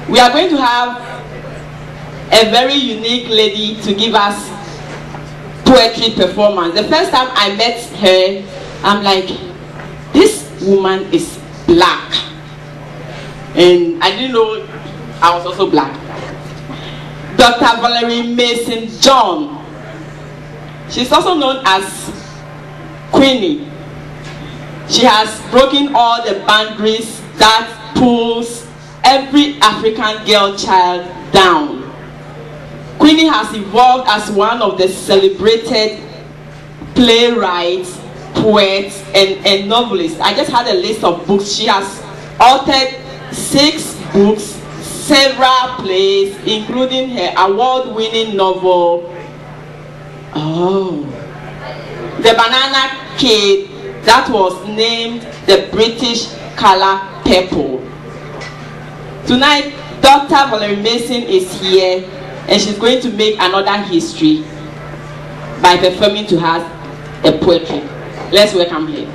we are going to have a very unique lady to give us poetry performance. The first time I met her, I'm like, this woman is black. And I didn't know I was also black. Dr. Valerie Mason-John. She's also known as Queenie. She has broken all the boundaries that pulls every African girl child down. Queenie has evolved as one of the celebrated playwrights, poets, and novelists. I just had a list of books. She has authored 6 books, several plays, including her award-winning novel, The Banana Kid, that was named the British Color Purple. Tonight, Dr. Valerie Mason is here, and she's going to make another history by performing to us a poetry. Let's welcome her.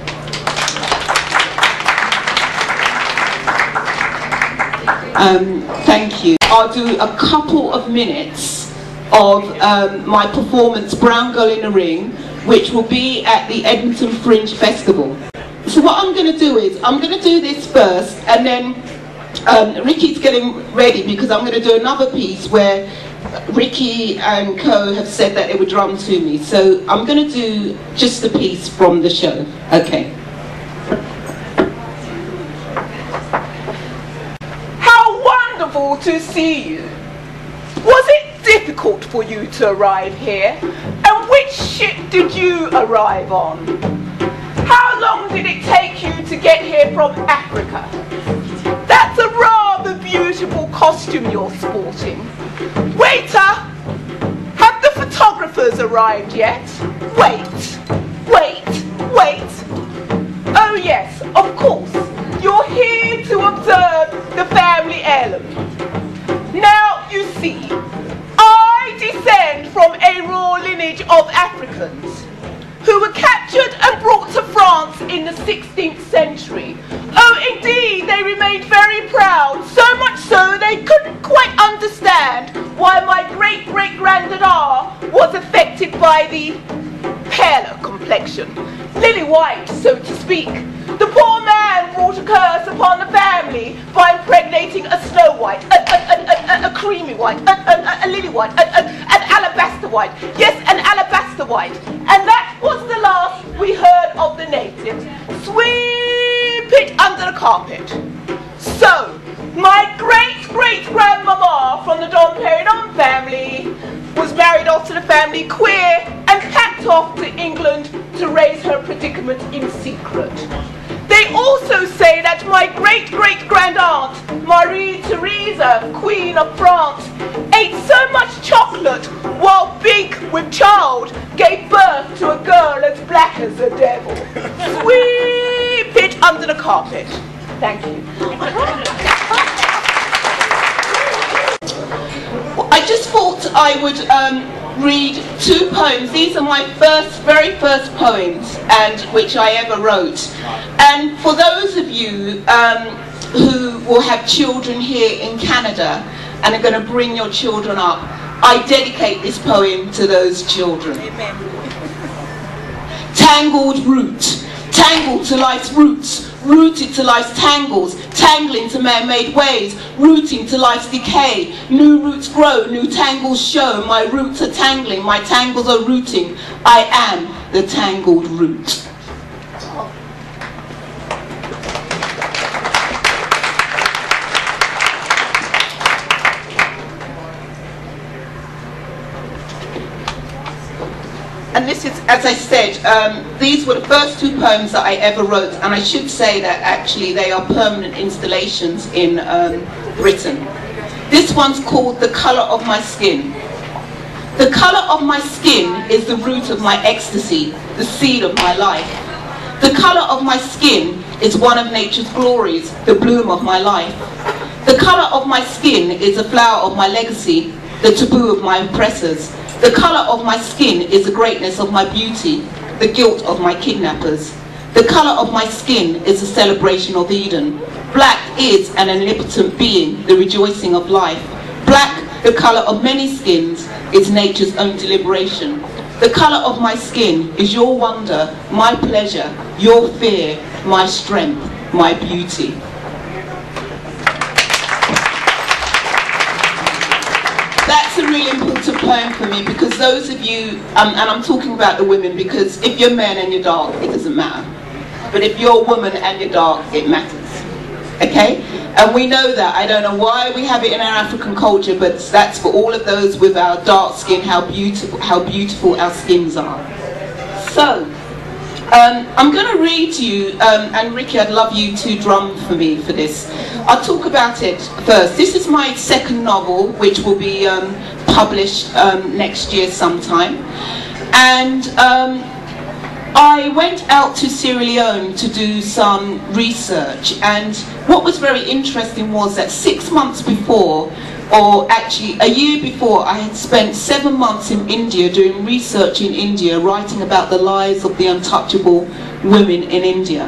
Thank you. I'll do a couple of minutes of my performance, Brown Girl in the Ring, which will be at the Edmonton Fringe Festival. So what I'm going to do is, I'm going to do this first, and then Ricky's getting ready because I'm going to do another piece where Ricky and Co have said that they would drum to me. So I'm going to do just a piece from the show. Okay. To see you. Was it difficult for you to arrive here? And which ship did you arrive on? How long did it take you to get here from Africa? That's a rather beautiful costume you're sporting. Waiter, have the photographers arrived yet? Wait. Oh yes, of course. You're here to observe the family heirloom. Now, you see, I descend from a royal lineage of Africans who were captured and brought to France in the 16th century. Oh, indeed, they remained very proud, so much so they couldn't quite understand why my great-great-granddad was affected by the paler complexion. Lily white, so to speak. The poor man brought a curse upon the family by impregnating a snow white, a creamy white, a lily white, an alabaster white. Yes, an alabaster white. And that was the last we heard of the natives. Sweep it under the carpet. So, my great-great-grandmama from the Dom Perignon family was married off to the family queer and packed off to England to raise her predicament in secret. They also say that my great-great-grand-aunt, Marie Theresa, Queen of France, ate so much chocolate while big with child gave birth to a girl as black as the devil. Sweep it under the carpet. Thank you. I just thought I would read 2 poems. These are my very first poems, and which I ever wrote. And for those of you who will have children here in Canada and are going to bring your children up, I dedicate this poem to those children. Amen. Tangled root, tangled to life's roots, rooted to life's tangles, tangling to man-made ways, rooting to life's decay. New roots grow, new tangles show. My roots are tangling, my tangles are rooting. I am the tangled root. And this is, as I said, these were the first 2 poems that I ever wrote, and I should say that actually they are permanent installations in Britain. This one's called The Colour of My Skin. The colour of my skin is the root of my ecstasy, the seed of my life. The colour of my skin is one of nature's glories, the bloom of my life. The colour of my skin is the flower of my legacy, the taboo of my oppressors. The colour of my skin is the greatness of my beauty, the guilt of my kidnappers. The colour of my skin is a celebration of Eden. Black is an omnipotent being, the rejoicing of life. Black, the colour of many skins, is nature's own deliberation. The colour of my skin is your wonder, my pleasure, your fear, my strength, my beauty. That's a really important poem for me, because those of you, and I'm talking about the women, because if you're men and you're dark, it doesn't matter. But if you're a woman and you're dark, it matters. Okay? And we know that. I don't know why we have it in our African culture, but that's for all of those with our dark skin, how beautiful our skins are. So, I'm going to read to you, and Ricky, I'd love you to drum for me for this. I'll talk about it first. This is my second novel, which will be published next year sometime. And I went out to Sierra Leone to do some research, and what was very interesting was that 6 months before, or actually a year before, I had spent 7 months in India doing research in India, writing about the lives of the untouchable women in India.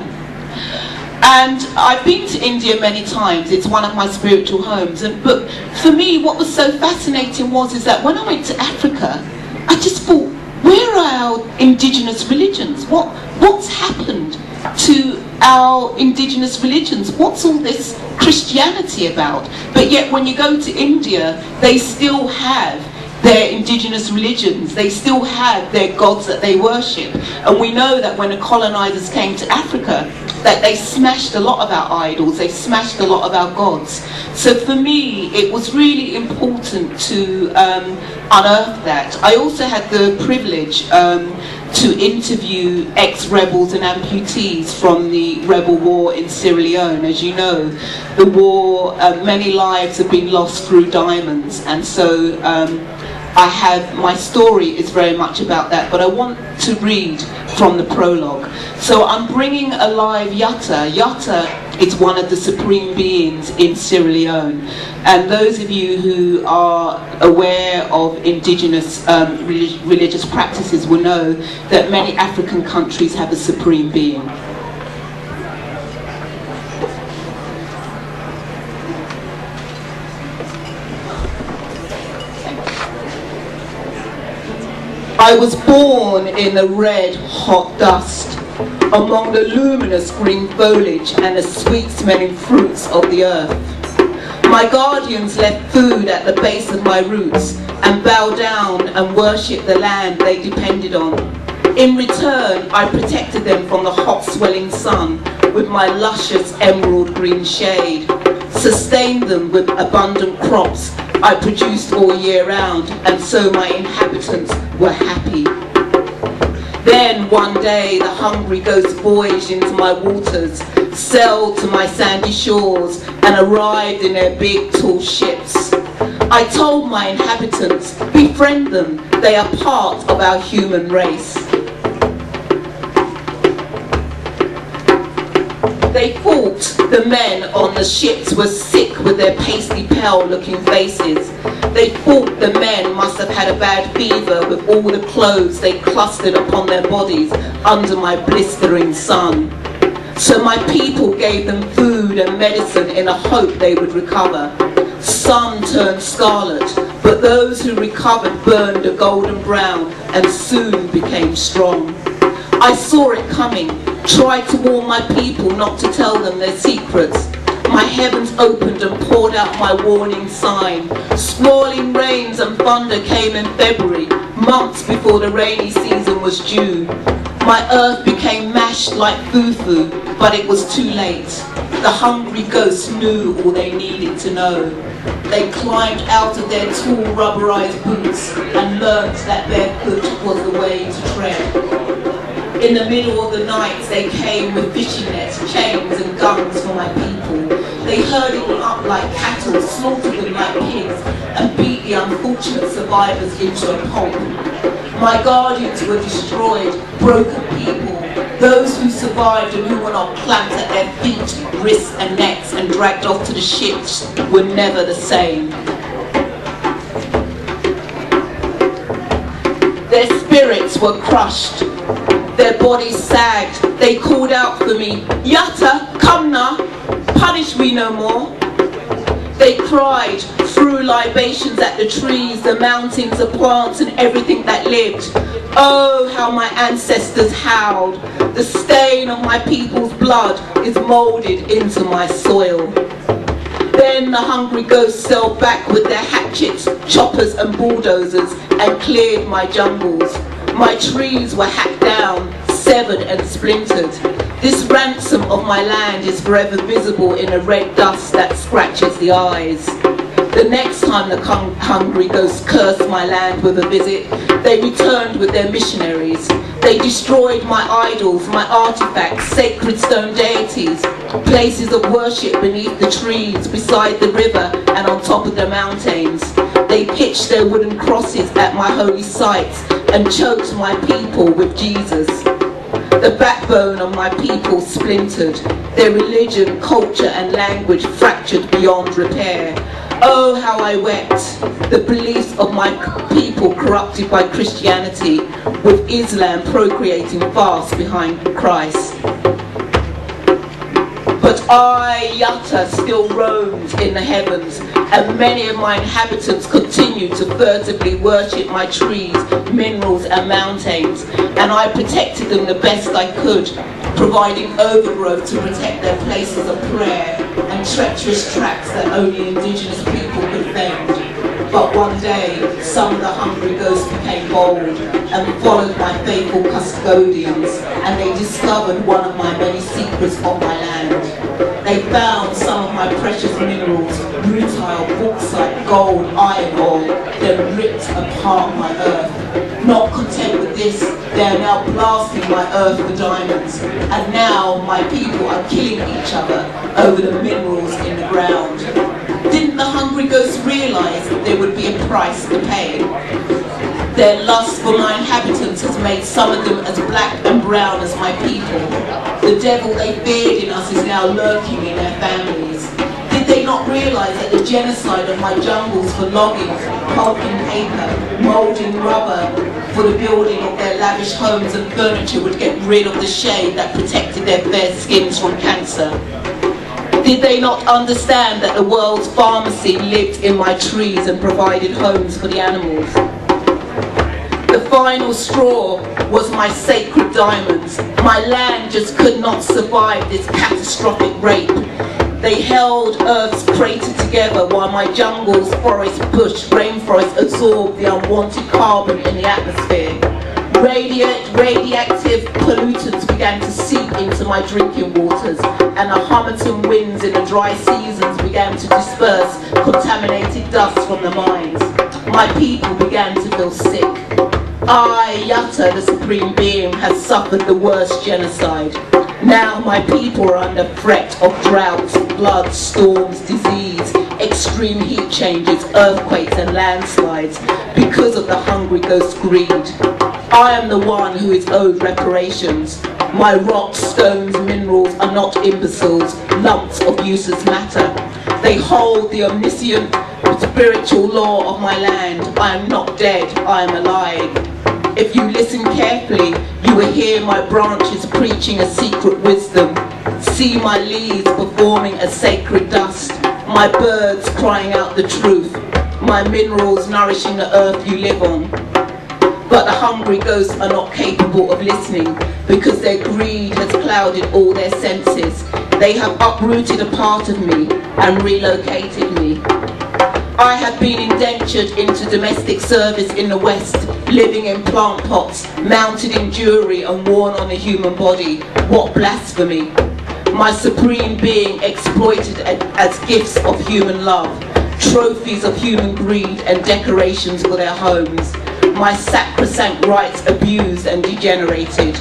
And I've been to India many times. It's one of my spiritual homes. But for me, what was so fascinating is that when I went to Africa, I just thought, where are our indigenous religions? What's happened to our indigenous religions? What's all this Christianity about? But yet when you go to India, they still have their indigenous religions. They still have their gods that they worship. And we know that when the colonizers came to Africa, that they smashed a lot of our idols, they smashed a lot of our gods. So for me, it was really important to unearth that. I also had the privilege to interview ex-rebels and amputees from the rebel war in Sierra Leone. As you know, the war, many lives have been lost through diamonds, and so my story is very much about that, but I want to read from the prologue. So I'm bringing alive Yatta. Yatta is one of the supreme beings in Sierra Leone, and those of you who are aware of indigenous religious practices will know that many African countries have a supreme being. I was born in the red, hot dust, among the luminous green foliage and the sweet-smelling fruits of the earth. My guardians left food at the base of my roots and bowed down and worshipped the land they depended on. In return, I protected them from the hot, swelling sun with my luscious emerald green shade, sustained them with abundant crops I produced all year round, and so my inhabitants were happy. Then one day the hungry ghost voyaged into my waters, sailed to my sandy shores, and arrived in their big tall ships. I told my inhabitants, befriend them, they are part of our human race. They thought the men on the ships were sick with their pasty pale looking faces. They thought the men must have had a bad fever with all the clothes they clustered upon their bodies under my blistering sun. So my people gave them food and medicine in a hope they would recover. Some turned scarlet, but those who recovered burned a golden brown and soon became strong. I saw it coming, tried to warn my people not to tell them their secrets. My heavens opened and poured out my warning sign. Swirling rains and thunder came in February, months before the rainy season was due. My earth became mashed like fufu, but it was too late. The hungry ghosts knew all they needed to know. They climbed out of their tall rubberized boots and learnt that barefoot was the way to tread. In the middle of the night they came with fishing nets, chains and guns for my people. They herded them up like cattle, slaughtered them like pigs, and beat the unfortunate survivors into a pulp. My guardians were destroyed, broken people. Those who survived and who were not clamped at their feet, wrists and necks and dragged off to the ships were never the same. Their spirits were crushed. Their bodies sagged, they called out for me, "Yatta, come now, punish we no more." They cried, threw libations at the trees, the mountains, the plants and everything that lived. Oh, how my ancestors howled. The stain of my people's blood is moulded into my soil. Then the hungry ghosts sailed back with their hatchets, choppers and bulldozers and cleared my jungles. My trees were hacked down, severed and splintered. This ransom of my land is forever visible in a red dust that scratches the eyes. The next time the hungry ghosts cursed my land with a visit, they returned with their missionaries. They destroyed my idols, my artifacts, sacred stone deities, places of worship beneath the trees, beside the river and on top of the mountains. They pitched their wooden crosses at my holy sites and choked my people with Jesus. The backbone of my people splintered, their religion, culture and language fractured beyond repair. Oh, how I wept, the beliefs of my people corrupted by Christianity, with Islam procreating fast behind Christ. But I, Yatta, still roamed in the heavens, and many of my inhabitants continued to furtively worship my trees, minerals and mountains, and I protected them the best I could, providing overgrowth to protect their places of prayer and treacherous tracks that only indigenous people could fend. But one day, some of the hungry ghosts became bold and followed my faithful custodians, and they discovered one of my many secrets of my land. They found some of my precious minerals, rutile, bauxite, gold, iron ore, then ripped apart my earth. Not content with this, they are now blasting my earth for diamonds, and now my people are killing each other over the minerals in the ground. Didn't the hungry ghosts realize that there would be a price to pay? Their lust for my inhabitants has made some of them as black and brown as my people. The devil they feared in us is now lurking in their families. Did they not realize that the genocide of my jungles for logging, pulping paper, moulding rubber, for the building of their lavish homes and furniture would get rid of the shade that protected their fair skins from cancer? Did they not understand that the world's pharmacy lived in my trees and provided homes for the animals? The final straw was my sacred diamonds. My land just could not survive this catastrophic rape. They held Earth's crater together while my jungles, forest, bush, rainforest absorbed the unwanted carbon in the atmosphere. Radioactive pollutants began to seep into my drinking waters, and the Harmattan winds in the dry seasons began to disperse contaminated dust from the mines. My people began to feel sick. I, Yatta, the Supreme Being, has suffered the worst genocide. Now my people are under threat of droughts, floods, storms, disease, extreme heat changes, earthquakes and landslides because of the hungry ghost greed. I am the one who is owed reparations. My rocks, stones, minerals are not imbeciles, lumps of useless matter. They hold the omniscient spiritual law of my land. I am not dead, I am alive. If you listen carefully, you will hear my branches preaching a secret wisdom, see my leaves performing a sacred dust, my birds crying out the truth, my minerals nourishing the earth you live on. But the hungry ghosts are not capable of listening because their greed has clouded all their senses. They have uprooted a part of me and relocated me. I have been indentured into domestic service in the West, living in plant pots, mounted in jewelry and worn on the human body. What blasphemy! My supreme being exploited as gifts of human love, trophies of human greed and decorations for their homes. My sacrosanct rights abused and degenerated.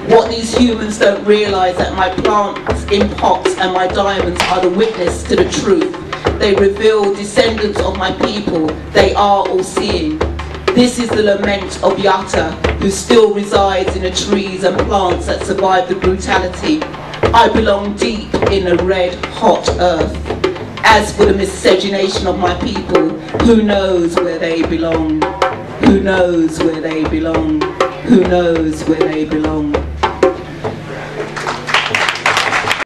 What these humans don't realize that my plants in pots and my diamonds are the witness to the truth. They reveal descendants of my people. They are all-seeing. This is the lament of Yatta, who still resides in the trees and plants that survived the brutality. I belong deep in the red, hot earth. As for the miscegenation of my people, who knows where they belong? Who knows where they belong? Who knows where they belong?